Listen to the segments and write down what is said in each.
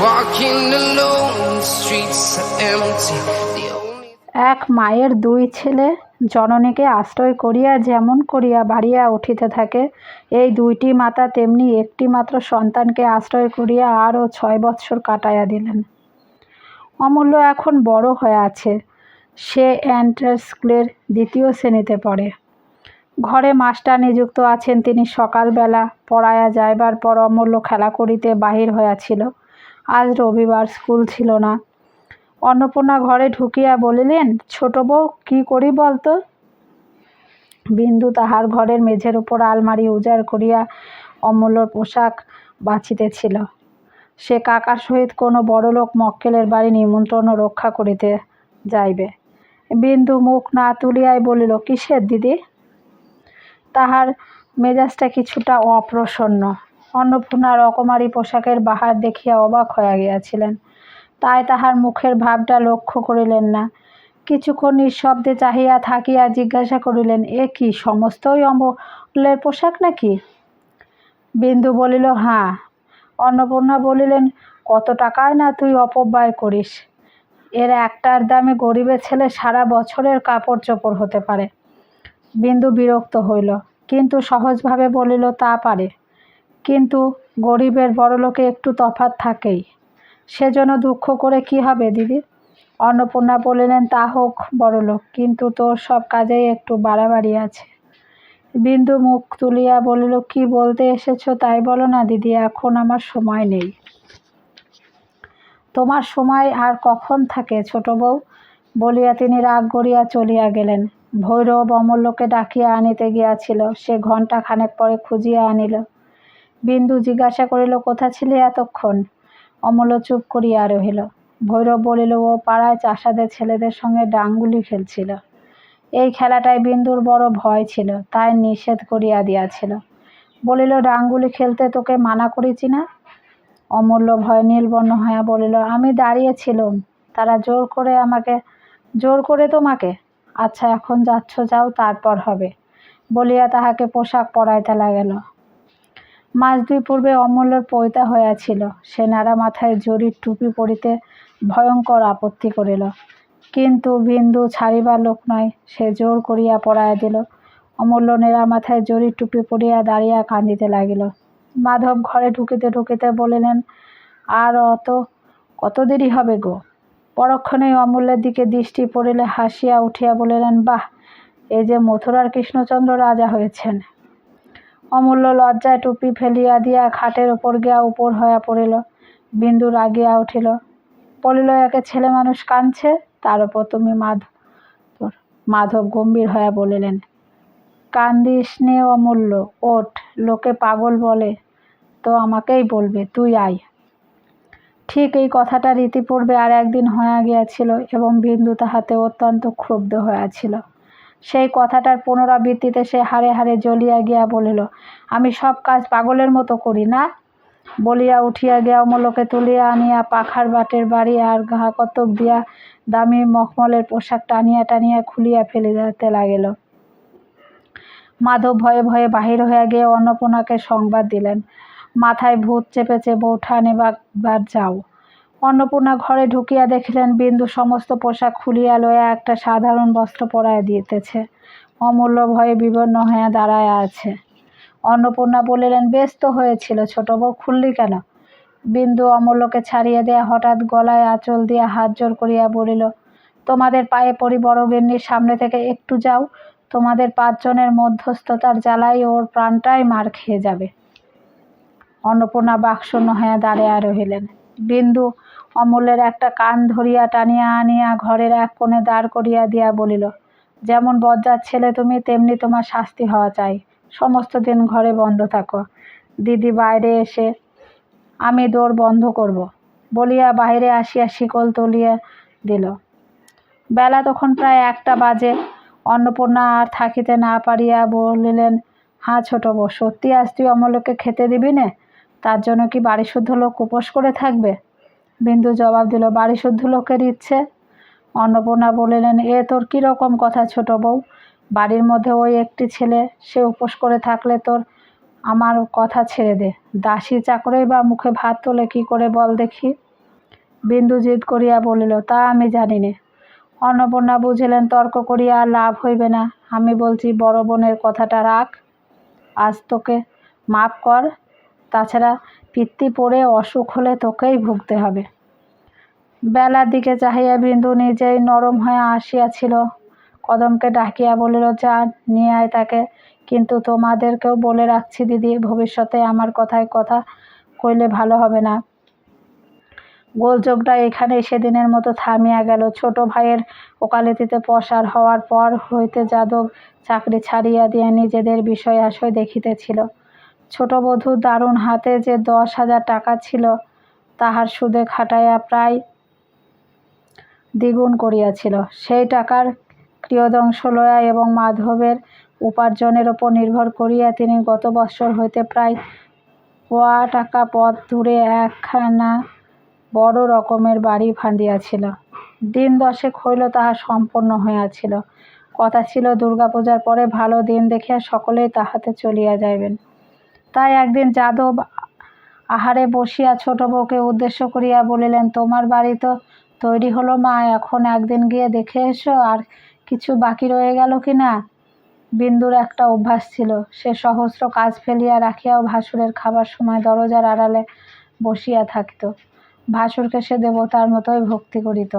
walking alone, the streets are empty. The only এক মায়ের দুই ছেলে জননীকে আশ্রয় করিয়া যেমন করিয়া বাড়িয়া উঠিতে থাকে, এই দুইটি মাতা তেমনি একটি মাত্র সন্তানকে আশ্রয় করিয়া আরও 6 বৎসর কাটাইয়া দিলেন। অমূল্য এখন বড় হয়ে আছে। সে এন্ট্রান্স স্কুলের 2য় শ্রেণীতে পড়ে। ঘরে মাস্টার নিযুক্ত আছেন। তিনি সকালবেলা পড়াইয়া যাইবার পর অমূল্য খেলা করিতে বাহির হইয়াছিল। আজ রবিবার, স্কুল ছিল না। অন্নপূর্ণা ঘরে ঢুকিয়া বলিলেন, ছোট বউ, কি করি বলতো? বিন্দু তাহার ঘরের মেঝের উপর আলমারি উজাড় করিয়া অমূল্যর পোশাক বাছিতেছিল। সে কাকার সহিত কোনো বড়লোক মক্কেলের বাড়ি নিমন্ত্রণ রক্ষা করিতে যাইবে। বিন্দু মুখ না তুলিয়াই বলিল, কিসের দিদি? তাহার মেজাজটা কিছুটা অপ্রসন্ন। অন্নপূর্ণা রকমারি পোশাকের বাহার দেখিয়া অবাক হইয়া গিয়াছিলেন, তাই তাহার মুখের ভাবটা লক্ষ্য করিলেন না। কিছুক্ষণ নিঃশব্দে চাহিয়া থাকিয়া জিজ্ঞাসা করিলেন, এ কি, সমস্তই অমূল্যের পোশাক নাকি? বিন্দু বলিল, হ্যাঁ। অন্নপূর্ণা বলিলেন, কত টাকায় না তুই অপব্যয় করিস। এর একটার দামে গরিবের ছেলে সারা বছরের কাপড় চোপড় হতে পারে। বিন্দু বিরক্ত হইল, কিন্তু সহজভাবে বলিল, তা পারে, কিন্তু গরিবের বড়লোকে একটু তফাৎ থাকেই। সেজন্য দুঃখ করে কি হবে দিদি? অন্নপূর্ণা বলিলেন, তা হোক বড়লোক, কিন্তু তোর সব কাজেই একটু বাড়াবাড়ি আছে। বিন্দু মুখ তুলিয়া বলিল, কি বলতে এসেছো তাই বলো না দিদি, এখন আমার সময় নেই। তোমার সময় আর কখন থাকে ছোট বউ? বলিয়া তিনি রাগ করিয়া চলিয়া গেলেন। ভৈরব অমূল্যকে ডাকিয়া আনিতে গিয়াছিল। সে ঘণ্টা খানেক পরে খুঁজিয়া আনিল। বিন্দু জিজ্ঞাসা করিল, কোথা ছিলে এতক্ষণ? অমূল্য চুপ করিয়া রহিল। ভৈরব বলিল, ও পাড়ায় চাষাদের ছেলেদের সঙ্গে ডাংগুলি খেলছিল। এই খেলাটায় বিন্দুর বড় ভয় ছিল, তাই নিষেধ করিয়া দিয়াছিল। বলিল, ডাংগুলি খেলতে তোকে মানা করেছি না? অমূল্য ভয়ে নীলবর্ণ হইয়া বলিল, আমি দাঁড়িয়েছিলুম, তারা জোর করে তোমাকে? আচ্ছা, এখন যাচ্ছ, যাও, তারপর হবে, বলিয়া তাহাকে পোশাক পরাইতে লাগিল। মাস 2 পূর্বে অমূল্যর পৈতা হইয়াছিল। সে ন্যাড়া মাথায় জরির টুপি পরিতে ভয়ঙ্কর আপত্তি করিল, কিন্তু বিন্দু ছাড়িবার লোক নয়। সে জোর করিয়া পরাইয়া দিল। অমূল্য ন্যাড়া মাথায় জরির টুপি পরিয়া দাঁড়িয়া কাঁদিতে লাগিল। মাধব ঘরে ঢুকিতে ঢুকিতে বলিলেন, আর কত দেরি হবে গো? পরক্ষণেই অমূল্যের দিকে দৃষ্টি পড়িলে হাসিয়া উঠিয়া বলিলেন, বাহ, এই যে মথুরার কৃষ্ণচন্দ্র রাজা হয়েছেন। অমূল্য লজ্জায় টুপি ফেলিয়া দিয়া খাটের উপর গিয়া উপর হইয়া পড়িল। বিন্দু রাগিয়া উঠিল, বলিল, একে ছেলে মানুষ কাঁদছে, তার উপর তুমি মাধব গম্ভীর হইয়া বলিলেন, কান্দিস নে অমূল্য, ওঠ, লোকে পাগল বলে তো আমাকেই বলবে, তুই আয়। ঠিক এই কথাটা রীতিপূর্বে আর একদিন হইয়া গিয়াছিল এবং বিন্দু তাহাতে অত্যন্ত ক্ষুব্ধ হইয়াছিল। সেই কথাটার পুনরাবৃত্তিতে সে হাড়ে হাড়ে জ্বলিয়া গিয়া বলিল, আমি সব কাজ পাগলের মতো করি না? বলিয়া উঠিয়া গিয়া অমূল্যকে তুলিয়া আনিয়া পাখার বাটের বাড়ি আর ঘা কতক দিয়া দামি মখমলের পোশাক টানিয়া টানিয়া খুলিয়া ফেলিতে লাগিল। মাধব ভয়ে ভয়ে বাহির হইয়া গিয়ে অন্নপূর্ণাকে সংবাদ দিলেন, মাথায় ভূত চেপেছে, বৌঠা নেবার যাও। অন্নপূর্ণা ঘরে ঢুকিয়া দেখিলেন বিন্দু সমস্ত পোশাক খুলিয়া লইয়া একটা সাধারণ বস্ত্র পরাইয়া দিতেছে। অমূল্য ভয়ে বিবর্ণ হইয়া দাঁড়াইয়া আছে। অন্নপূর্ণা বলিলেন, বেশ তো হয়েছিল ছোট বউ, খুললি কেন? বিন্দু অমূল্যকে ছাড়িয়ে দেয়া হঠাৎ গলায় আঁচল দিয়া হাত জোর করিয়া বলিল, তোমাদের পায়ে পড়ি বড় গিন্নির সামনে থেকে একটু যাও, তোমাদের 5 জনের মধ্যস্থতার জ্বালাই ওর প্রাণটাই মার খেয়ে যাবে। অন্নপূর্ণা বাকশূন্য হইয়া দাঁড়াইয়া রহিলেন। বিন্দু অমূল্যের একটা কান ধরিয়া টানিয়া আনিয়া ঘরের এক কোণে দাঁড় করিয়া দিয়া বলিল, যেমন বজ্জাত ছেলে তুমি, তেমনি তোমার শাস্তি হওয়া চাই। সমস্ত দিন ঘরে বন্ধ থাকো। দিদি বাইরে এসে আমি দৌড় বন্ধ করব, বলিয়া বাহিরে আসিয়া শিকল তুলিয়া দিল। বেলা তখন প্রায় 1টা বাজে। অন্নপূর্ণা আর থাকিতে না পারিয়া বলিলেন, হ্যাঁ ছোট বউ, সত্যি আজ তুই অমূল্যকে খেতে দিবি নে? তার জন্য কি বাড়ি শুদ্ধ লোক উপোস করে থাকবে? বিন্দু জবাব দিল, বাড়ি শুদ্ধ লোকের ইচ্ছে। অন্নপূর্ণা বলিলেন, এ তোর কীরকম কথা ছোট বউ? বাড়ির মধ্যে ওই একটি ছেলে, সে উপোস করে থাকলে তোর আমার কথা ছেড়ে দে, দাসী চাকরেই বা মুখে ভাত তোলে কি করে বল দেখি? বিন্দু জিদ করিয়া বলিল, তা আমি জানি নে। অন্নপূর্ণা বুঝিলেন তর্ক করিয়া আর লাভ হইবে না। আমি বলছি বড় বোনের কথাটা রাখ, আজ তোকে মাপ কর, তাছাড়া পিত্তি পড়ে অসুখ হলে তোকেই ভুগতে হবে। বেলার দিকে চাহিয়া বিন্দু নিজেই নরম হয়ে আসিয়াছিল। কদমকে ডাকিয়া বলিল, যা নিয়ে আয় তাকে, কিন্তু তোমাদেরকেও বলে রাখছি দিদি, ভবিষ্যতে আমার কথায় কথা কইলে ভালো হবে না। গোলযোগটা এখানে সেদিনের মতো থামিয়া গেল। ছোট ভাইয়ের ওকালতিতে পসার হওয়ার পর হইতে যাদব চাকরি ছাড়িয়া দিয়ে নিজেদের বিষয় আশয় দেখিতেছিল। ছোট বধূর দারুণ হাতে যে 10,000 টাকা ছিল, তাহার সুদে খাটাইয়া প্রায় দ্বিগুণ করিয়াছিল। সেই টাকার ক্রিয়দংশ লয়া এবং মাধবের উপার্জনের ওপর নির্ভর করিয়া তিনি গত বৎসর হইতে প্রায় পোয়া টাকা পথ দূরে একখানা বড় রকমের বাড়ি ফাঁদিয়াছিল। দিন 10 হইল তাহা সম্পন্ন হইয়াছিল। কথা ছিল দুর্গাপূজার পরে ভালো দিন দেখিয়া সকলেই তাহাতে চলিয়া যাইবেন। তাই একদিন যাদব আহারে বসিয়া ছোট বউকে উদ্দেশ্য করিয়া বলিলেন, তোমার বাড়ি তো তৈরি হলো মা, এখন একদিন গিয়ে দেখে এসো আর কিছু বাকি রয়ে গেল কি না। বিন্দুর একটা অভ্যাস ছিল, সে সহস্র কাজ ফেলিয়া রাখিয়াও ভাসুরের খাবার সময় দরজার আড়ালে বসিয়া থাকিত। ভাসুরকে সে দেবতার মতোই ভক্তি করিত,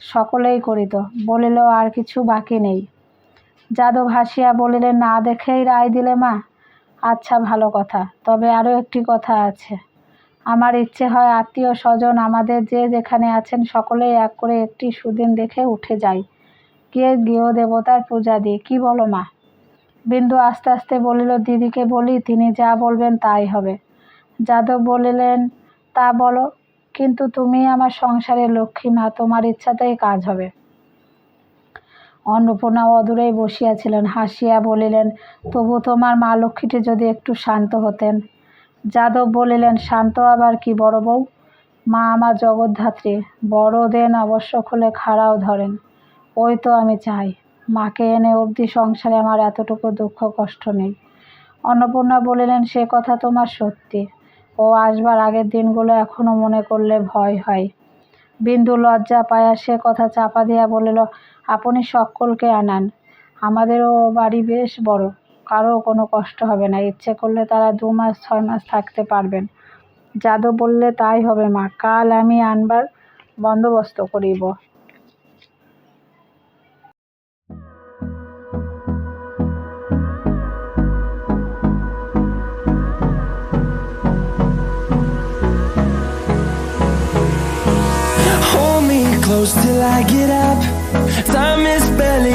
সকলেই করিত, বলিল আর কিছু বাকি নেই। যাদব হাসিয়া বলিলেন, না দেখেই রায় দিলে মা? আচ্ছা, ভালো কথা, তবে আরও একটি কথা আছে। আমার ইচ্ছে হয় আত্মীয় স্বজন আমাদের যে যেখানে আছেন সকলেই এক করে একটি সুদিন দেখে উঠে যাই, গিয়ে গৃহদেবতার পূজা দিই, কি বলো মা? বিন্দু আস্তে আস্তে বলিল, দিদিকে বলি, তিনি যা বলবেন তাই হবে। যাদব বলিলেন, তা বলো, কিন্তু তুমি আমার সংসারের লক্ষ্মী মা, তোমার ইচ্ছাতেই কাজ হবে। অন্নপূর্ণা অদূরেই বসিয়াছিলেন, হাসিয়া বলিলেন, তবু তোমার মা লক্ষ্মীটি যদি একটু শান্ত হতেন। যাদব বলিলেন, শান্ত আবার কি বড় বউ? মা আমার জগদ্ধাত্রী, বড় দেন আবশ্যক হলে খাড়াও ধরেন, ওই তো আমি চাই। মাকে এনে অবধি সংসারে আমার এতটুকু দুঃখ কষ্ট নেই। অন্নপূর্ণা বলিলেন, সে কথা তোমার সত্যি, ও আসবার আগের দিনগুলো এখনো মনে করলে ভয় হয়। বিন্দু লজ্জা পায়া সে কথা চাপা দিয়া বলিল, আপনি সকলকে আনান, আমাদেরও বাড়ি বেশ বড়, কারো কোনো কষ্ট হবে না, ইচ্ছে করলে তারা 2 মাস 6 মাস থাকতে পারবেন। যাদব বললে, তাই হবে মা, কাল আমি আনবার বন্দোবস্ত করিব। Hold me close till I get up. Time is barely